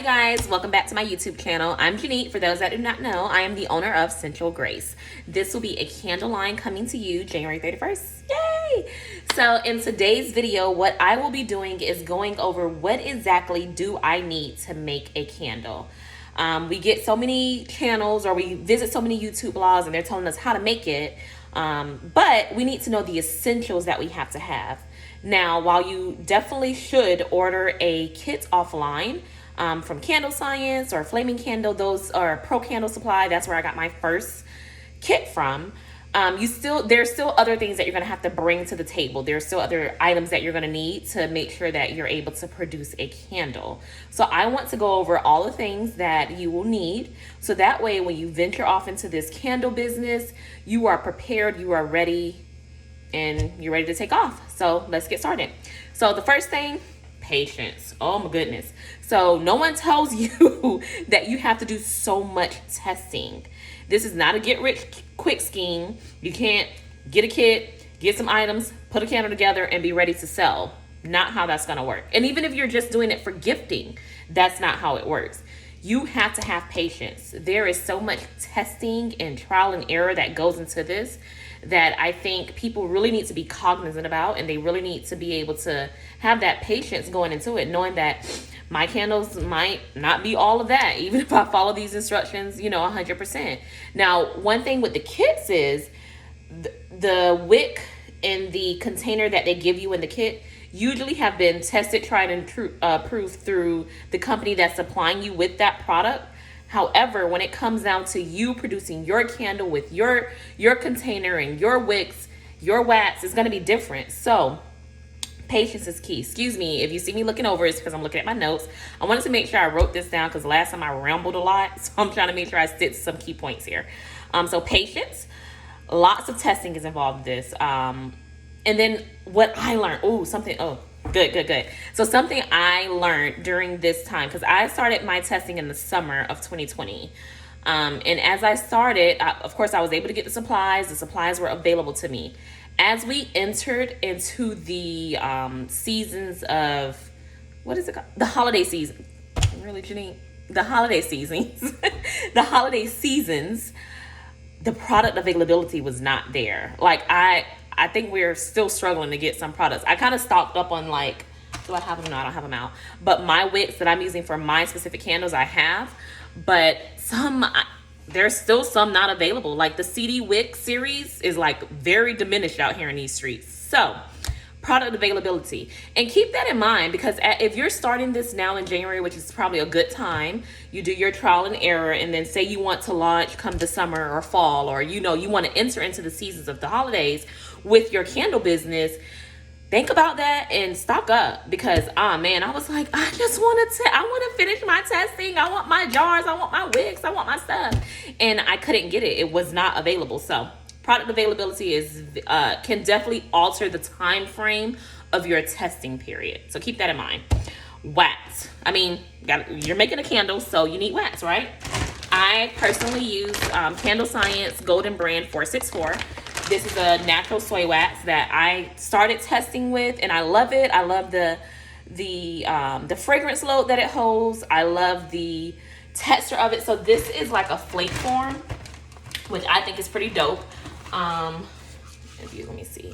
guys, welcome back to my YouTube channel. I'm Janique. For those that do not know, I am the owner of Central Grace. This will be a candle line coming to you January 31st. Yay! So in today's video, what I will be doing is going over what exactly do I need to make a candle. We get so many channels or we visit so many YouTube blogs and they're telling us how to make it. But we need to know the essentials that we have to have. Now, while you definitely should order a kit offline from Candle Science or Flaming Candle, those are Pro Candle Supply. That's where I got my first kit from. There's still other things that you're gonna have to bring to the table. There's still other items that you're gonna need to make sure that you're able to produce a candle. So I want to go over all the things that you will need. So that way, when you venture off into this candle business, you are prepared, you are ready, and you're ready to take off. So let's get started. So the first thing, patience. Oh my goodness. So no one tells you that you have to do so much testing. This is not a get rich quick scheme. You can't get a kit, get some items, put a candle together and be ready to sell. Not how that's gonna work. And even if you're just doing it for gifting, that's not how it works. You have to have patience. There is so much testing and trial and error that goes into this that I think people really need to be cognizant about, and they really need to be able to have that patience going into it, knowing that my candles might not be all of that, even if I follow these instructions, 100%. Now, one thing with the kits is the wick and the container that they give you in the kit usually have been tested, tried, and proved through the company that's supplying you with that product. However, when it comes down to you producing your candle with your container and your wicks, your wax is going to be different. So patience is key. Excuse me if you see me looking over, it's because I'm looking at my notes. I wanted to make sure I wrote this down because last time I rambled a lot, so I'm trying to make sure I stick to some key points here. So patience, lots of testing is involved in this. And then what I learned, good. So something I learned during this time, because I started my testing in the summer of 2020. And as I started, of course, I was able to get the supplies. The supplies were available to me. As we entered into the seasons of, what is it called? The holiday season. Really, Janine? The holiday seasons. The holiday seasons, the product availability was not there. Like, I think we're still struggling to get some products. I kind of stocked up on do I have them? No, I don't have them out. But my wicks that I'm using for my specific candles, I have. But there's still some not available. Like the CD Wick series is very diminished out here in these streets. So product availability. And keep that in mind, because if you're starting this now in January, which is probably a good time, you do your trial and error, and then say you want to launch come the summer or fall, or you want to enter into the seasons of the holidays with your candle business, think about that and stock up. Because I was like, I want to finish my testing. I want my jars, I want my wicks, I want my stuff, and I couldn't get it. It was not available. So product availability is can definitely alter the time frame of your testing period. So keep that in mind. Wax. You're making a candle, so you need wax, right? I personally use Candle Science Golden Brand 464. This is a natural soy wax that I started testing with, and I love it. I love the fragrance load that it holds. I love the texture of it. So this is like a flake form, which I think is pretty dope. Let me see.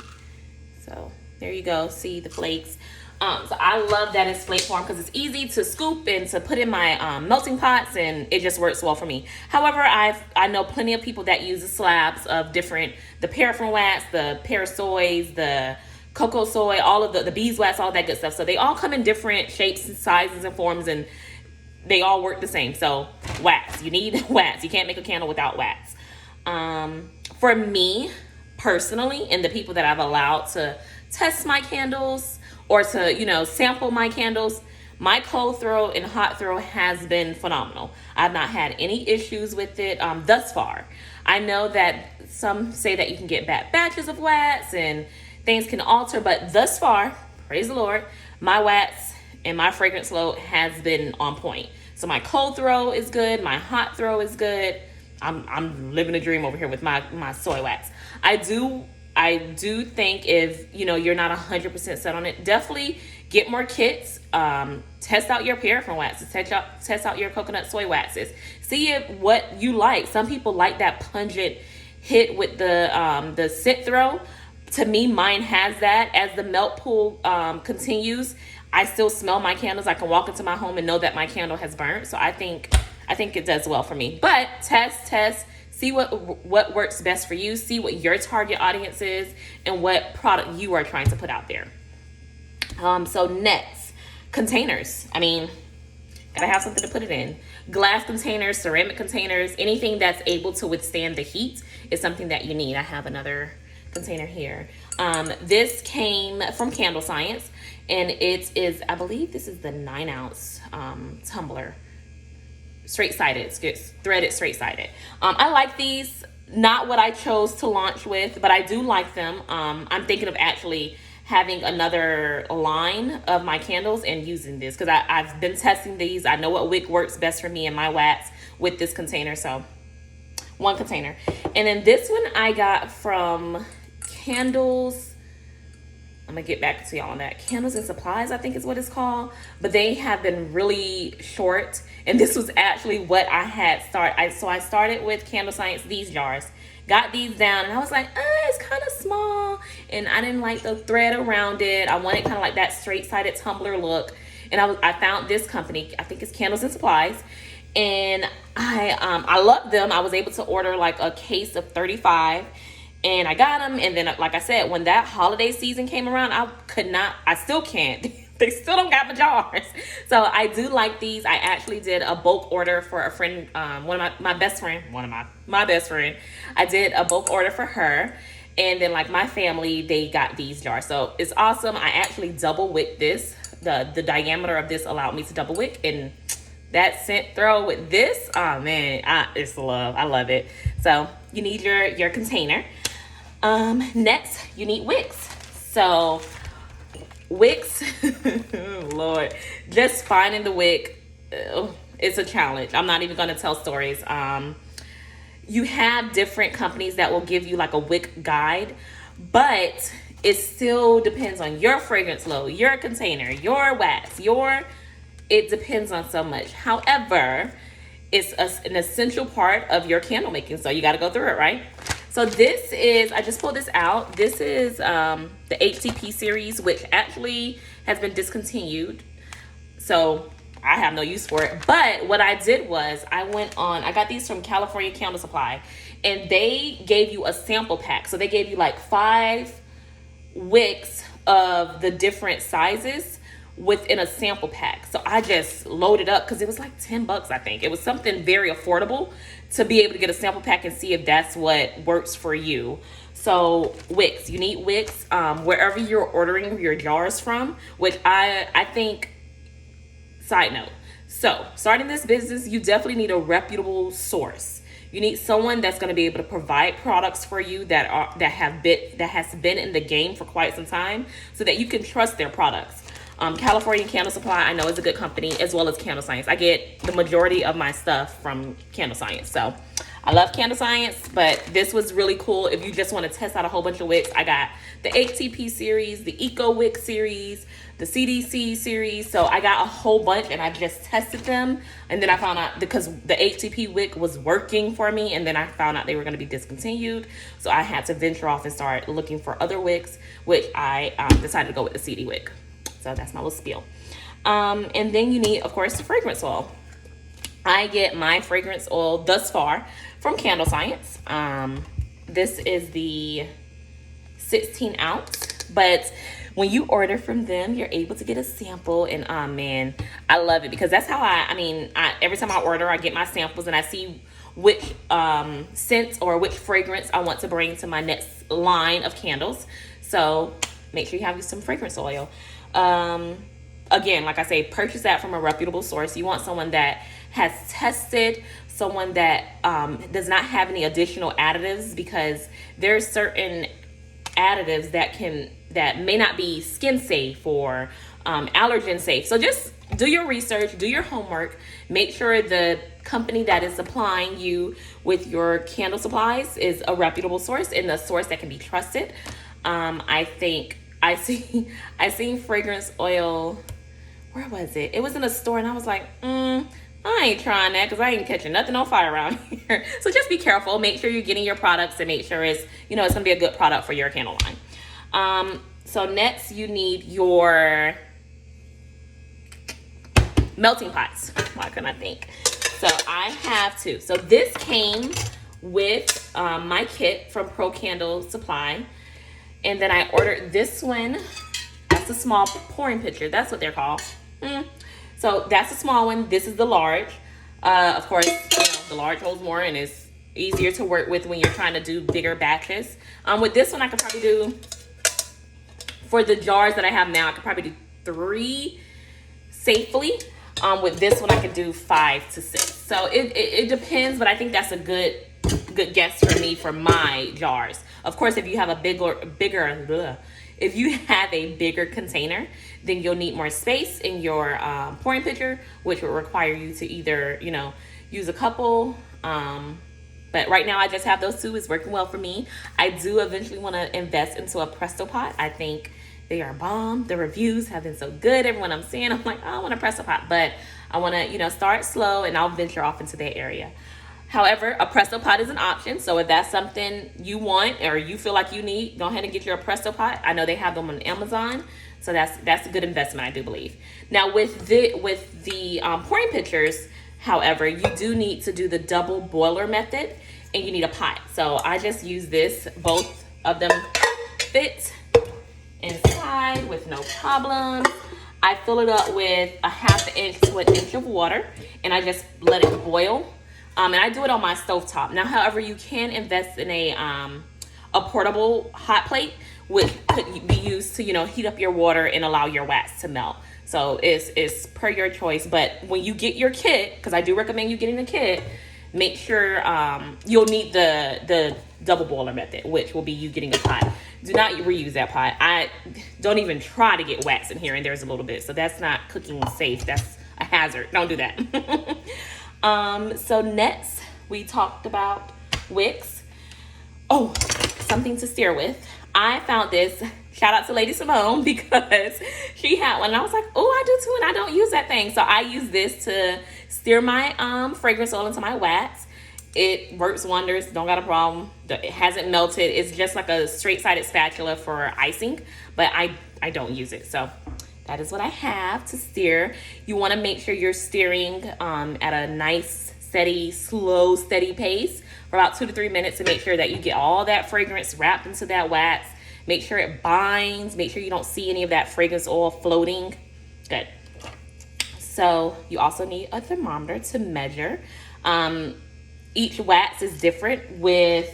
So there you go. See the flakes. So I love that it's flake form because it's easy to scoop and to put in my melting pots, and it just works well for me. However, I know plenty of people that use the slabs of the paraffin wax, the parasoys, the cocoa soy, all of the beeswax, all that good stuff. So they all come in different shapes and sizes and forms, and they all work the same. So wax, you need wax. You can't make a candle without wax. For me personally, and the people that I've allowed to test my candles or to, sample my candles, my cold throw and hot throw has been phenomenal. I've not had any issues with it thus far. I know that some say that you can get bad batches of wax and things can alter, but thus far, praise the Lord, my wax and my fragrance load has been on point. So my cold throw is good, my hot throw is good. I'm living a dream over here with my soy wax. I do think if you're not 100% set on it, definitely get more kits. Test out your paraffin waxes. Test out your coconut soy waxes. See what you like. Some people like that pungent hit with the scent throw. To me, mine has that. As the melt pool continues, I still smell my candles. I can walk into my home and know that my candle has burnt. So I think it does well for me. But test. See what works best for you. See what your target audience is and what product you are trying to put out there. So next, containers. I mean, gotta have something to put it in. Glass containers, ceramic containers, anything that's able to withstand the heat is something that you need. I have another container here. This came from Candle Science, and it is, I believe this is the 9-ounce tumbler. Straight-sided, threaded straight-sided. I like these. Not what I chose to launch with, but I do like them. I'm thinking of actually having another line of my candles and using this because I've been testing these. I know what wick works best for me and my wax with this container. So one container. And then this one I got from Candles. I'm gonna get back to y'all on that. Candles and Supplies, I think is what it's called. But they have been really short. And this was actually what I had started. So I started with Candle Science, these jars. Got these down and I was like, it's kind of small. And I didn't like the thread around it. I wanted kind of like that straight-sided tumbler look. And I found this company, I think it's Candles and Supplies. And I love them. I was able to order like a case of 35. And I got them. And then, like I said, when that holiday season came around, I still can't. They still don't got my jars. So I do like these. I actually did a bulk order for a friend, my best friend. I did a bulk order for her. And then like my family, they got these jars. So it's awesome. I actually double wick this. The diameter of this allowed me to double wick. And that scent throw with this, oh man, it's love. I love it. So you need your container. Next, you need wicks. So wicks, Lord, just finding the wick, it's a challenge. I'm not even going to tell stories. You have different companies that will give you like a wick guide, but it still depends on your fragrance load, your container, your wax, it depends on so much. However, it's an essential part of your candle making, so you got to go through it, right? So this is, I just pulled this out. This is the HTP series, which actually has been discontinued. So I have no use for it. But what I did was I got these from California Candle Supply, and they gave you a sample pack. So they gave you like 5 wicks of the different sizes within a sample pack. So I just loaded up because it was like $10, I think. It was something very affordable to be able to get a sample pack and see if that's what works for you. So wicks, you need wicks wherever you're ordering your jars from, which I think, side note. So starting this business, you definitely need a reputable source. You need someone that's going to be able to provide products for you that has been in the game for quite some time, so that you can trust their products. California Candle Supply, I know, is a good company, as well as Candle Science. I get the majority of my stuff from Candle Science. So I love Candle Science, but this was really cool. If you just want to test out a whole bunch of wicks, I got the HTP series, the Eco Wick series, the CDC series. So I got a whole bunch and I just tested them. And then I found out, because the HTP wick was working for me, and then I found out they were going to be discontinued. So I had to venture off and start looking for other wicks, which I decided to go with the CD wick. So that's my little spiel. And then you need, of course, the fragrance oil. I get my fragrance oil thus far from Candle Science. This is the 16 ounce, but when you order from them, you're able to get a sample, and man, I love it, because that's how every time I order, I get my samples and I see which scent or which fragrance I want to bring to my next line of candles. So make sure you have some fragrance oil. Again, like I say, purchase that from a reputable source. You want someone that has tested, someone that does not have any additional additives, because there's certain additives that may not be skin safe or allergen safe. So just do your research, do your homework, make sure the company that is supplying you with your candle supplies is a reputable source and a source that can be trusted. I think I seen fragrance oil. Where was it? It was in a store, and I was like, I ain't trying that because I ain't catching nothing on fire around here. So just be careful. Make sure you're getting your products and make sure it's, you know, it's gonna be a good product for your candle line. So next you need your melting pots. Why couldn't I think? So I have two. So this came with my kit from Pro Candle Supply. And then I ordered this one. That's a small pouring pitcher. That's what they're called. So that's a small one. This is the large. Of course, you know, the large holds more and is easier to work with when you're trying to do bigger batches. With this one, I could probably do, for the jars that I have now, I could probably do 3 safely. With this one, I could do 5 to 6. So it depends, but I think that's a good guess for me for my jars. Of course, if you have a bigger container, then you'll need more space in your pouring pitcher, which will require you to either, you know, use a couple. But right now I just have those 2. It's working well for me. I do eventually want to invest into a Presto pot. I think they are bomb. The reviews have been so good. Everyone I'm seeing, I'm like, oh, I want a Presto pot, but I want to, you know, start slow and I'll venture off into that area. However, a Presto pot is an option. So if that's something you want or you feel like you need, go ahead and get your Presto pot. I know they have them on Amazon. So that's a good investment, I do believe. Now with the pouring pitchers, however, you do need to do the double boiler method and you need a pot. So I just use this. Both of them fit inside with no problem. I fill it up with a 1/2 inch to 1 inch of water and I just let it boil. And I do it on my stovetop. Now, however, you can invest in a portable hot plate, which could be used to, you know, heat up your water and allow your wax to melt. So it's per your choice. But when you get your kit, because I do recommend you getting the kit, make sure you'll need the double boiler method, which will be you getting a pot. Do not reuse that pot. I don't even try to get wax in here, and there's a little bit. So that's not cooking safe. That's a hazard. Don't do that. So next we talked about wicks. Oh, something to steer with. I found this. Shout out to Lady Simone because she had one and I was like, oh, I do too, and I don't use that thing. So I use this to steer my fragrance oil into my wax. It works wonders. Don't got a problem. It hasn't melted. It's just like a straight-sided spatula for icing, but I don't use it. So that is what I have to steer. You want to make sure you're steering at a nice, steady, slow, steady pace for about 2 to 3 minutes to make sure that you get all that fragrance wrapped into that wax. Make sure it binds. Make sure you don't see any of that fragrance oil floating. Good. So you also need a thermometer to measure. Each wax is different. With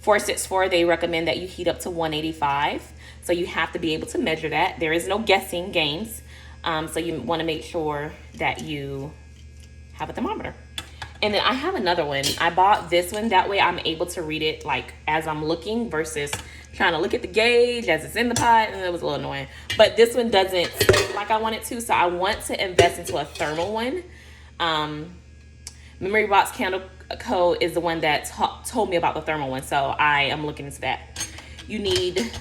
464, they recommend that you heat up to 185. So you have to be able to measure that. There is no guessing games. So you want to make sure that you have a thermometer. And then I have another one. I bought this one. That way I'm able to read it like as I'm looking versus trying to look at the gauge as it's in the pot. And it was a little annoying. But this one doesn't look like I want it to. So I want to invest into a thermal one. Memory Box Candle Co. is the one that told me about the thermal one. So I am looking into that. You need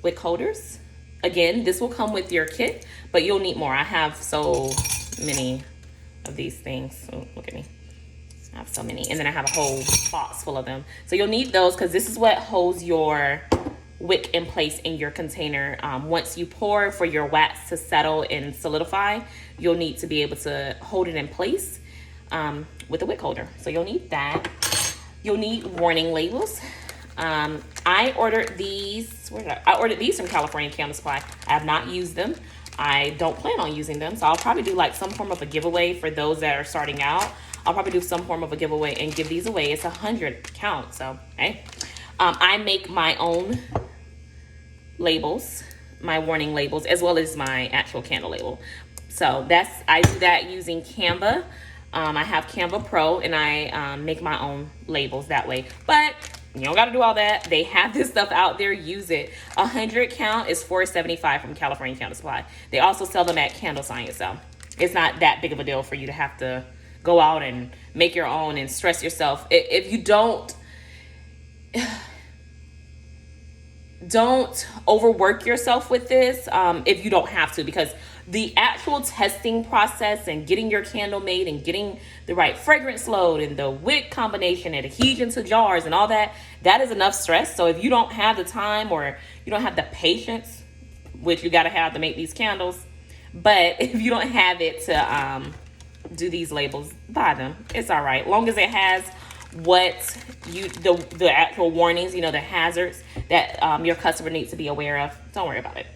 wick holders. Again, this will come with your kit, but you'll need more. I have so many of these things. Oh, look at me. I have so many. And then I have a whole box full of them. So you'll need those because this is what holds your wick in place in your container. Once you pour for your wax to settle and solidify, you'll need to be able to hold it in place with a wick holder. So you'll need that. You'll need warning labels. I ordered these. I ordered these from California Candle Supply. I have not used them. I don't plan on using them. So I'll probably do like some form of a giveaway for those that are starting out. I'll probably do some form of a giveaway and give these away. It's 100 count. So, okay. I make my own labels, my warning labels, as well as my actual candle label. So I do that using Canva. I have Canva Pro and I make my own labels that way. But you don't got to do all that. They have this stuff out there. Use it. 100 count is $4.75 from California Candle Supply. They also sell them at Candle Science. So it's not that big of a deal for you to have to go out and make your own and stress yourself. If you don't, don't overwork yourself with this if you don't have to, because the actual testing process and getting your candle made and getting the right fragrance load and the wick combination and adhesion to jars and all that, that is enough stress. So if you don't have the time or you don't have the patience, which you got to have to make these candles, but if you don't have it to do these labels, buy them. It's all right, long as it has what you the actual warnings, you know, the hazards that your customer needs to be aware of. Don't worry about it.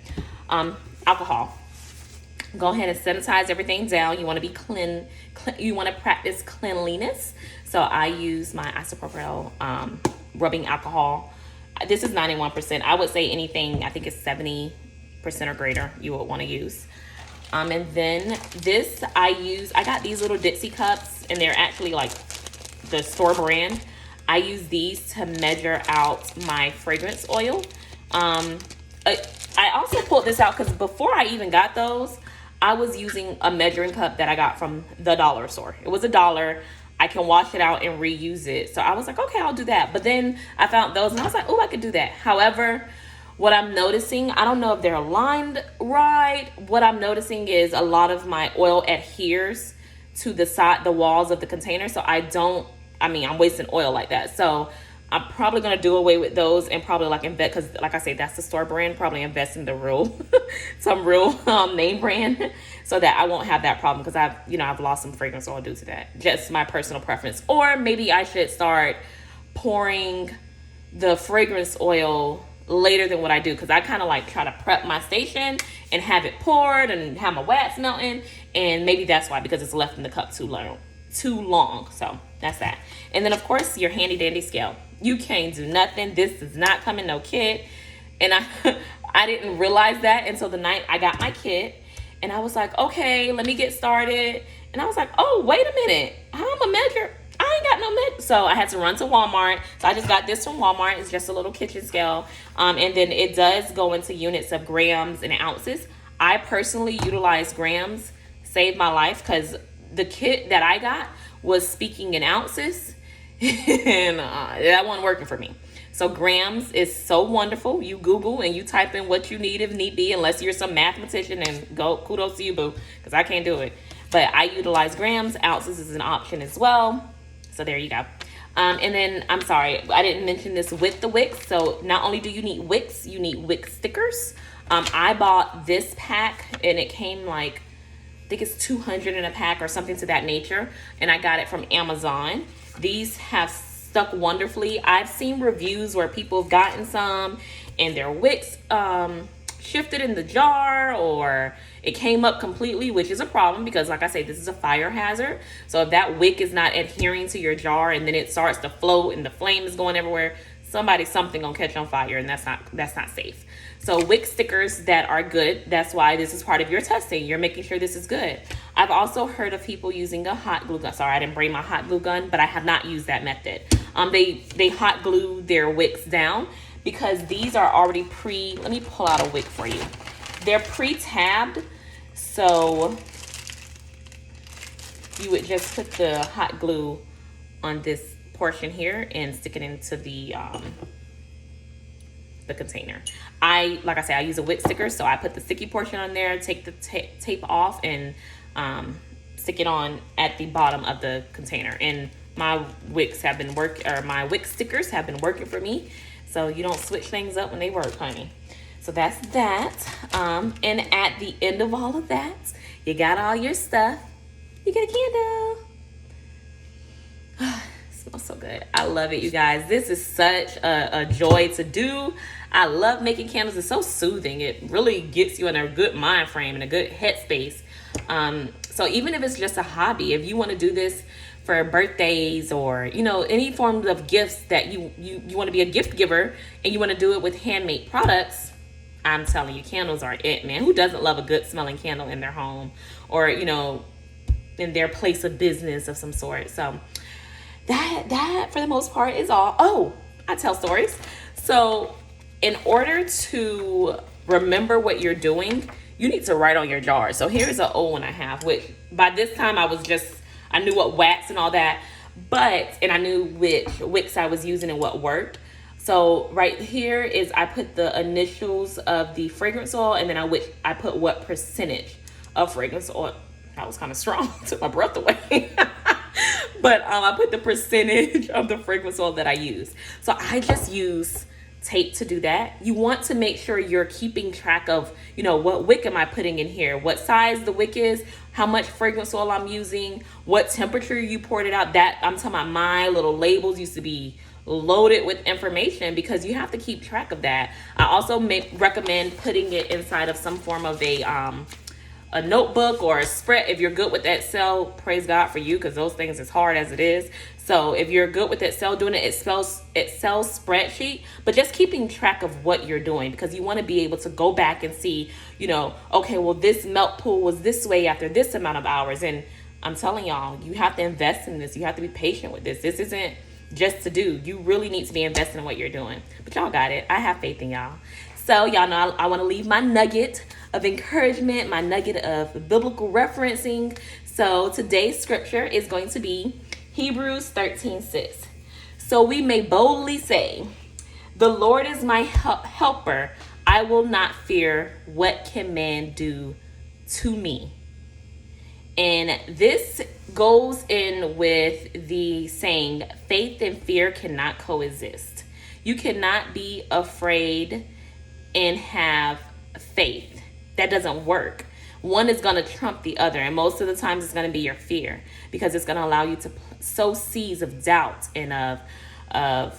Alcohol. Go ahead and sanitize everything down. You want to be clean. You want to practice cleanliness. So I use my isopropyl rubbing alcohol. This is 91%. I would say anything, I think it's 70% or greater you would want to use. And then this I got these little Dixie cups, and they're actually like the store brand. I use these to measure out my fragrance oil. I also pulled this out because before I even got those, I was using a measuring cup that I got from the dollar store. It was $1. I can wash it out and reuse it. So I was like, okay, I'll do that. But then I found those and I was like, oh, I could do that. However, what I'm noticing, I don't know if they're aligned right. What I'm noticing is a lot of my oil adheres to the walls of the container. So I'm wasting oil like that. So I'm probably going to do away with those and probably like invest, because like I say, that's the store brand, probably invest in some real name brand, so that I won't have that problem, because I've lost some fragrance oil due to that. Just my personal preference. Or maybe I should start pouring the fragrance oil later than what I do, because I kind of like try to prep my station and have it poured and have my wax melting, and maybe that's why, because it's left in the cup too long. So that's that. And then of course your handy dandy scale. You can't do nothing. This does not come in no kit. And I didn't realize that until the night I got my kit, and I was like, okay, let me get started. And I was like, oh, wait a minute, how am I measure? I ain't got no measure. So I had to run to Walmart. So I just got this from Walmart. It's just a little kitchen scale. And then it does go into units of grams and ounces. I personally utilize grams, saved my life, because the kit that I got was speaking in ounces, and that wasn't working for me. So grams is so wonderful. You Google and you type in what you need if need be, unless you're some mathematician, and kudos to you, boo, because I can't do it. But I utilize grams. Ounces is an option as well. So there you go. And then, I'm sorry, I didn't mention this with the wicks. So not only do you need wicks, you need wick stickers. I bought this pack, and it came like, I think it's 200 in a pack or something to that nature. And I got it from Amazon. These have stuck wonderfully. I've seen reviews where people have gotten some and their wicks shifted in the jar, or it came up completely, which is a problem, because like I say, this is a fire hazard. So if that wick is not adhering to your jar and then it starts to float and the flame is going everywhere, something gonna catch on fire, and that's not safe. So wick stickers that are good, that's why this is part of your testing. You're making sure this is good. I've also heard of people using a hot glue gun. Sorry, I didn't bring my hot glue gun, but I have not used that method. They hot glue their wicks down, because these are already let me pull out a wick for you. They're pre-tabbed, so you would just put the hot glue on this portion here and stick it into the container. Like I said, I use a wick sticker, so I put the sticky portion on there, take the tape off, and stick it on at the bottom of the container. And my wicks have been my wick stickers have been working for me. So you don't switch things up when they work, honey. So that's that. And at the end of all of that, you got all your stuff. You get a candle. It smells so good. I love it, you guys. This is such a joy to do. I love making candles. It's so soothing. It really gets you in a good mind frame and a good headspace. So even if it's just a hobby, if you want to do this for birthdays, or any form of gifts that you want to be a gift giver and you want to do it with handmade products, I'm telling you, candles are it, man. Who doesn't love a good smelling candle in their home, or in their place of business of some sort? So that for the most part is all. Oh, I tell stories. So in order to remember what you're doing, you need to write on your jar. So here's an old one I have, which by this time I knew what wax and all that, and I knew which wicks I was using and what worked. So right here is I put the initials of the fragrance oil, and then I put what percentage of fragrance oil. That was kind of strong. Took my breath away. But I put the percentage of the fragrance oil that I use. So I just use tape to do that. You want to make sure you're keeping track of, what wick am I putting in here, what size the wick is, how much fragrance oil I'm using, what temperature you poured it out. That I'm talking about, my little labels used to be loaded with information because you have to keep track of that. I also recommend putting it inside of some form of a notebook or a spread. If you're good with Excel, praise God for you, because those things is hard as it is. So if you're good with Excel, doing an Excel spreadsheet, but just keeping track of what you're doing, because you want to be able to go back and see, okay, well, this melt pool was this way after this amount of hours. And I'm telling y'all, you have to invest in this. You have to be patient with this. This isn't just to do. You really need to be investing in what you're doing. But y'all got it. I have faith in y'all. So y'all know I want to leave my nugget of encouragement, my nugget of biblical referencing. So today's scripture is going to be Hebrews 13:6. So we may boldly say, the Lord is my helper. I will not fear. What can man do to me? And this goes in with the saying, faith and fear cannot coexist. You cannot be afraid and have faith. That doesn't work. One is going to trump the other, and most of the times it's going to be your fear, because it's going to allow you to sow seeds of doubt and of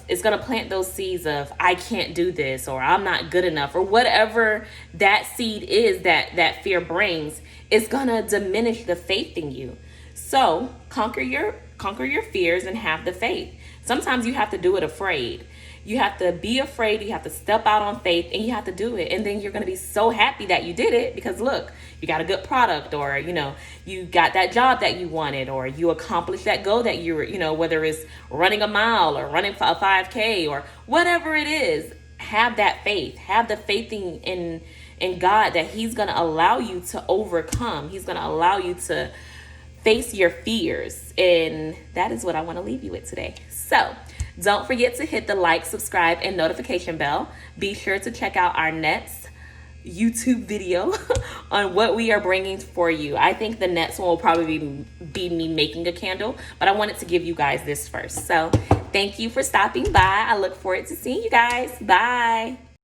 it's going to plant those seeds of I can't do this, or I'm not good enough, or whatever that seed is that fear brings. It's going to diminish the faith in you. So conquer your fears and have the faith. Sometimes you have to do it afraid. You have to be afraid. You have to step out on faith, and you have to do it. And then you're going to be so happy that you did it, because look, you got a good product, or, you got that job that you wanted, or you accomplished that goal that you were, whether it's running a mile or running a 5K or whatever it is. Have that faith. Have the faith in God, that he's going to allow you to overcome. He's going to allow you to face your fears. And that is what I want to leave you with today. So don't forget to hit the like, subscribe, and notification bell. Be sure to check out our next YouTube video on what we are bringing for you. I think the next one will probably be me making a candle, but I wanted to give you guys this first. So thank you for stopping by. I look forward to seeing you guys. Bye.